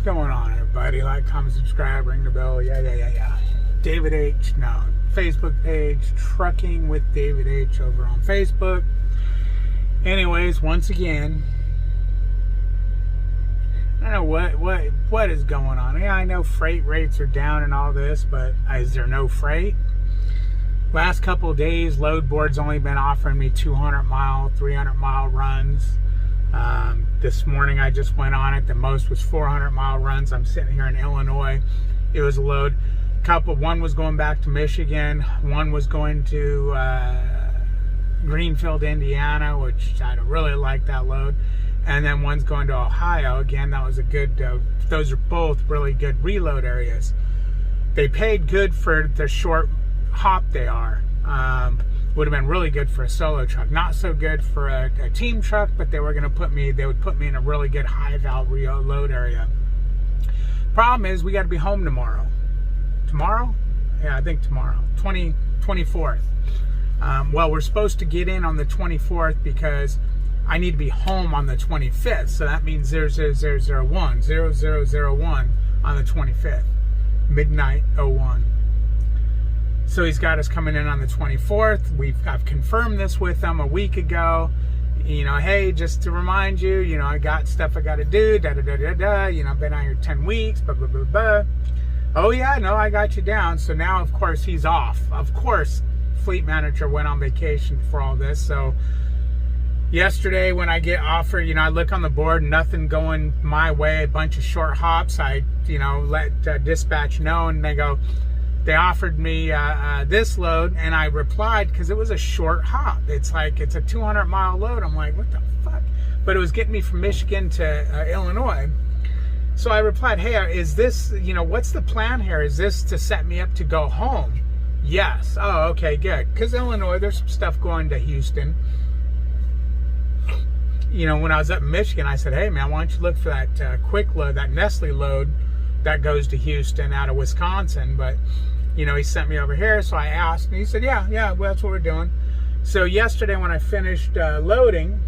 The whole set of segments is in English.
going on, everybody? Like, comment, subscribe, ring the bell. Yeah. David H. No. Facebook page, Trucking with David H. over on Facebook. Anyways, once again, I don't know what is going on. Yeah, I know freight rates are down and all this, but is there no freight? Last couple of days, load board's only been offering me 200-mile, 300-mile runs. This morning I just went on it. The most was 400-mile runs. I'm sitting here in Illinois. It was a load. One was going back to Michigan. One was going to Greenfield, Indiana, which I don't really like that load. And then one's going to Ohio. Again, that was a good, those are both really good reload areas. They paid good for the short hop they are. Would have been really good for a solo truck. Not so good for a team truck, but they would put me in a really good high valve reload area. Problem is, we got to be home tomorrow. Tomorrow? Yeah, I think tomorrow. 24th. Well, we're supposed to get in on the 24th because I need to be home on the 25th. So that means 0001 on the 25th. Midnight 01. So he's got us coming in on the 24th. I've confirmed this with him a week ago. You know, hey, just to remind you, you know, I got stuff I got to do, You know, I've been out here 10 weeks, blah, blah, blah, blah. Oh, yeah, no, I got you down. So now, of course, he's off. Of course, fleet manager went on vacation for all this. So yesterday when I get offered, you know, I look on the board, nothing going my way, a bunch of short hops. I, you know, let dispatch know, and they offered me this load, and I replied because it was a short hop. It's like, it's a 200-mile load. I'm like, what the fuck? But it was getting me from Michigan to Illinois. So I replied, hey, is this, you know, what's the plan here? Is this to set me up to go home? Yes. Oh, okay, good. Because Illinois, there's some stuff going to Houston. You know, when I was up in Michigan, I said, hey, man, why don't you look for that quick load, that Nestle load that goes to Houston out of Wisconsin. But, you know, he sent me over here, so I asked, and he said, yeah, well, that's what we're doing. So yesterday when I finished loading,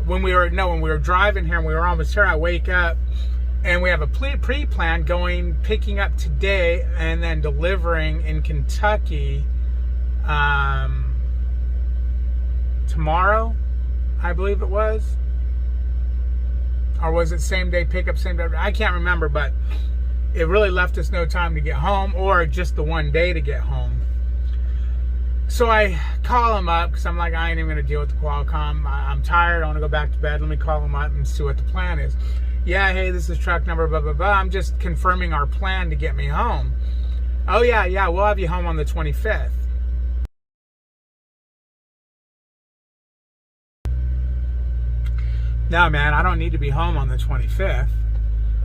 when we were driving here and we were almost here, I wake up and we have a pre-plan picking up today and then delivering in Kentucky tomorrow, I believe it was. Or was it same day pickup, same day? I can't remember, but it really left us no time to get home, or just the one day to get home. So I call him up because I'm like, I ain't even going to deal with the Qualcomm. I'm tired. I want to go back to bed. Let me call him up and see what the plan is. Yeah, hey, this is truck number, blah, blah, blah. I'm just confirming our plan to get me home. Oh, yeah, we'll have you home on the 25th. No, man, I don't need to be home on the 25th.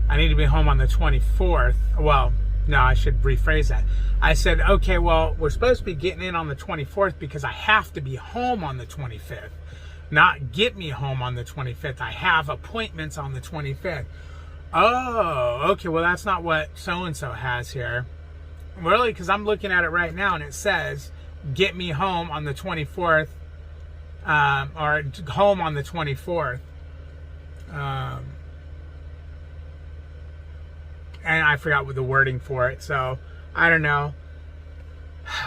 I need to be home on the 24th. Well, no, I should rephrase that. I said, okay, well, we're supposed to be getting in on the 24th because I have to be home on the 25th. Not get me home on the 25th. I have appointments on the 25th. Oh, okay, well, that's not what so-and-so has here. Really? Because I'm looking at it right now, and it says, get me home on the 24th, or home on the 24th. And I forgot what the wording for it, so I don't know.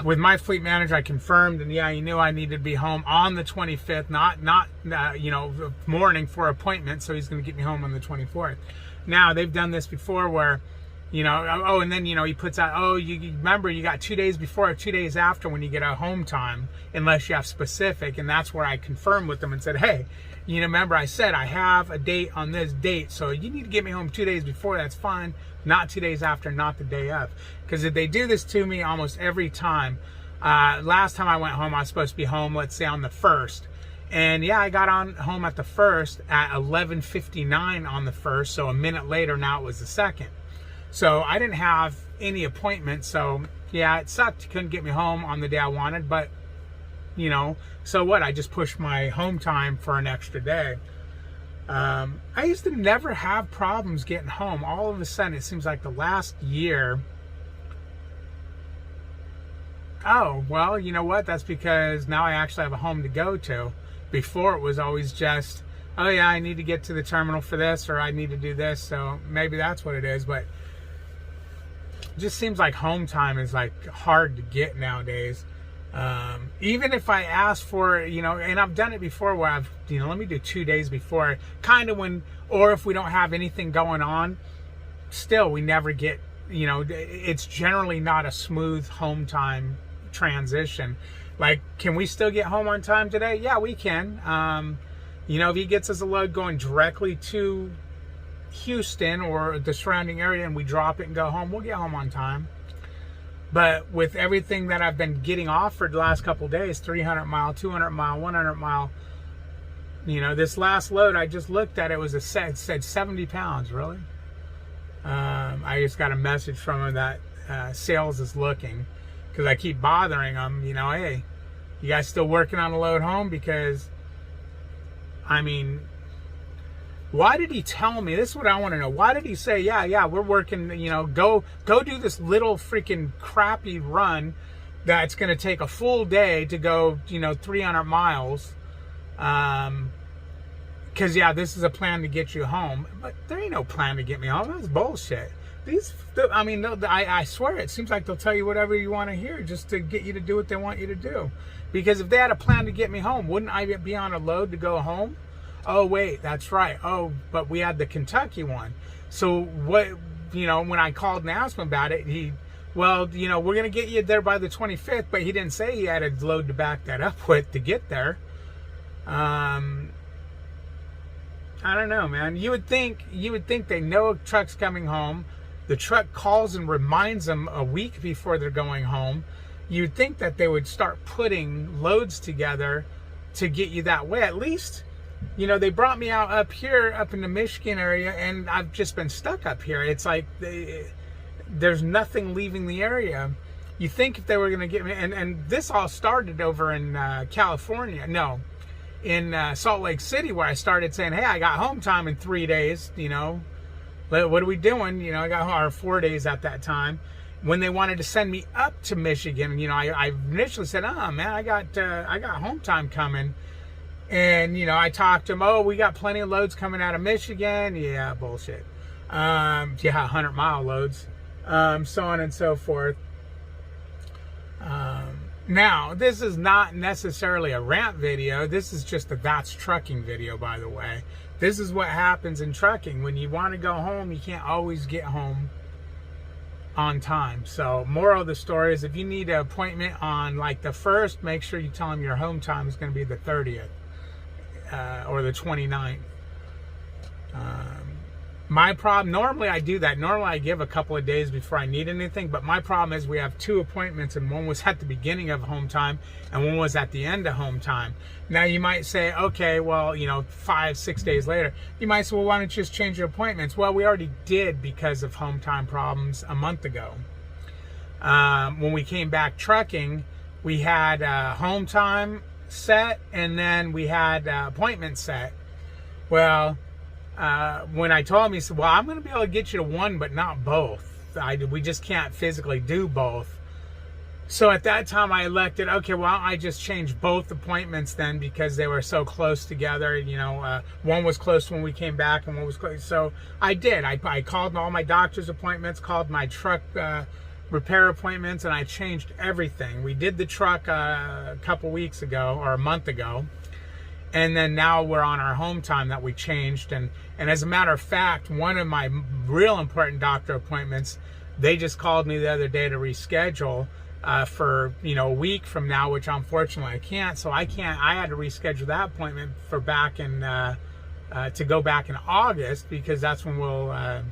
With my fleet manager, I confirmed, and yeah, he knew I needed to be home on the 25th, not you know, morning for appointment, so he's going to get me home on the 24th. Now, they've done this before where, you know, oh, and then, you know, he puts out, oh, you remember, you got 2 days before or 2 days after when you get a home time, unless you have specific, and that's where I confirmed with them and said, hey, you know, remember I said I have a date on this date, so you need to get me home 2 days before, that's fine, not 2 days after, not the day of. Because if they do this to me almost every time, last time I went home, I was supposed to be home, let's say on the 1st. And yeah, I got on home at the 1st at 11:59 on the 1st, so a minute later, now it was the 2nd. So I didn't have any appointments, so yeah, it sucked. You couldn't get me home on the day I wanted, but, you know, so what? I just pushed my home time for an extra day. I used to never have problems getting home. All of a sudden, it seems like the last year. Oh, well, you know what? That's because now I actually have a home to go to. Before, it was always just oh yeah, I need to get to the terminal for this, or I need to do this. So maybe that's what it is. But it just seems like Hometime is like hard to get nowadays. Even if I ask for, you know, and I've done it before where I've, you know, let me do 2 days before, kind of when, or if we don't have anything going on, still we never get, you know, it's generally not a smooth Hometime transition. Like, can we still get home on time today? Yeah, we can. You know, if he gets us a load going directly to Houston or the surrounding area and we drop it and go home, we'll get home on time. But with everything that I've been getting offered the last couple of days, 300 mile, 200 mile, 100 mile, you know, this last load I just looked at, it said 70 pounds, really? I just got a message from him that sales is looking, because I keep bothering them, you know, hey, you guys still working on a load home? Because, I mean, why did he tell me? This is what I want to know. Why did he say, yeah, we're working, you know, go do this little freaking crappy run that's going to take a full day to go, you know, 300 miles. Because, yeah, this is a plan to get you home. But there ain't no plan to get me home. That's bullshit. I mean, I swear, it seems like they'll tell you whatever you want to hear just to get you to do what they want you to do. Because if they had a plan to get me home, wouldn't I be on a load to go home? Oh, wait, that's right. Oh, but we had the Kentucky one. So what, you know, when I called and asked him about it, well, you know, we're going to get you there by the 25th, but he didn't say he had a load to back that up with to get there. I don't know, man. You would think they know a truck's coming home. The truck calls and reminds them a week before they're going home. You'd think that they would start putting loads together to get you that way. At least, you know, they brought me out up here, up in the Michigan area, and I've just been stuck up here. It's like there's nothing leaving the area. You think if they were going to get me, and this all started over in California. No, in Salt Lake City, where I started saying, hey, I got home time in 3 days, you know, what are we doing? You know, I got home, or 4 days at that time. When they wanted to send me up to Michigan, you know, I initially said, oh man, I got home time coming. And, you know, I talked to him, oh, we got plenty of loads coming out of Michigan. Yeah, bullshit. Yeah, 100-mile loads. So on and so forth. Now, this is not necessarily a rant video. This is just a That's Trucking video, by the way. This is what happens in trucking. When you want to go home, you can't always get home on time. So, moral of the story is, if you need an appointment on like the 1st, make sure you tell them your home time is going to be the 30th. Or the 29th. My problem, normally I do that. Normally I give a couple of days before I need anything, but my problem is we have 2 appointments, and one was at the beginning of home time and one was at the end of home time. Now you might say, okay, well, you know, 5-6 days later, you might say, well, why don't you just change your appointments? Well, we already did because of home time problems a month ago. When we came back trucking, we had home time set, and then we had appointment set. Well, when I told him, he said, well, I'm going to be able to get you to one, but not both. We just can't physically do both. So at that time I elected, okay, well, I just changed both appointments then, because they were so close together. You know, one was close when we came back and one was close. So I did. I called all my doctor's appointments, called my truck repair appointments, and I changed everything. We did the truck a couple weeks ago, or a month ago. And then now we're on our home time that we changed. And as a matter of fact, one of my real important doctor appointments, they just called me the other day to reschedule for, you know, a week from now, which unfortunately I can't. So I had to reschedule that appointment for back in, to go back in August, because that's when we'll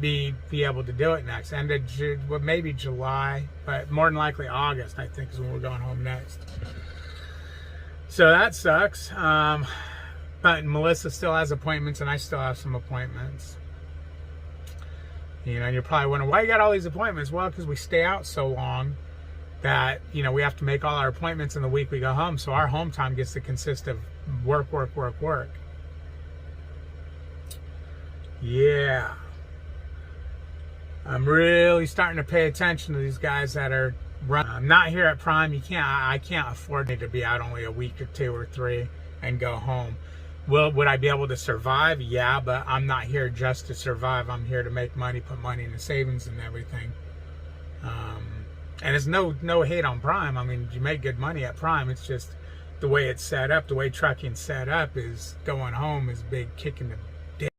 be able to do it next. And well, maybe July, but more than likely August, I think, is when we're going home next. So that sucks. But Melissa still has appointments, and I still have some appointments. You know, and you're probably wondering, why you got all these appointments? Well, because we stay out so long that, you know, we have to make all our appointments in the week we go home. So our home time gets to consist of work. Yeah. I'm really starting to pay attention to these guys that are running. I'm not here at Prime. I can't afford it to be out only a week or 2 or 3. and go home. Would I be able to survive? Yeah, but I'm not here just to survive. I'm here to make money, put money in the savings and everything. And it's no hate on Prime. I mean, you make good money at Prime. It's just the way it's set up, the way trucking's set up is going home is big kick in the dick.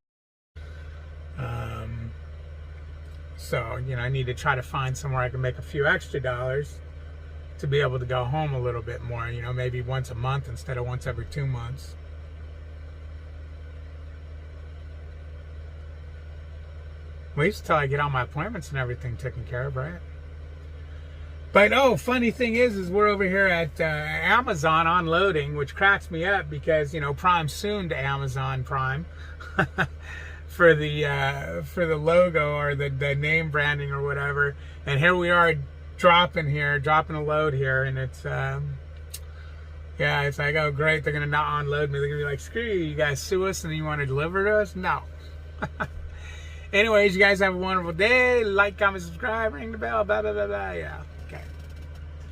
So, you know, I need to try to find somewhere I can make a few extra dollars to be able to go home a little bit more, you know, maybe once a month instead of once every 2 months. At least until I get all my appointments and everything taken care of, right? But, oh, funny thing is we're over here at Amazon unloading, which cracks me up because, you know, Prime's soon to Amazon Prime for the logo or the name branding or whatever. And here we are dropping a load here, and it's, yeah, it's like, oh, great, they're going to not unload me. They're going to be like, screw you, you guys sue us and then you want to deliver to us? No. Anyways, you guys have a wonderful day. Like, comment, subscribe, ring the bell, blah, blah, blah, blah, yeah.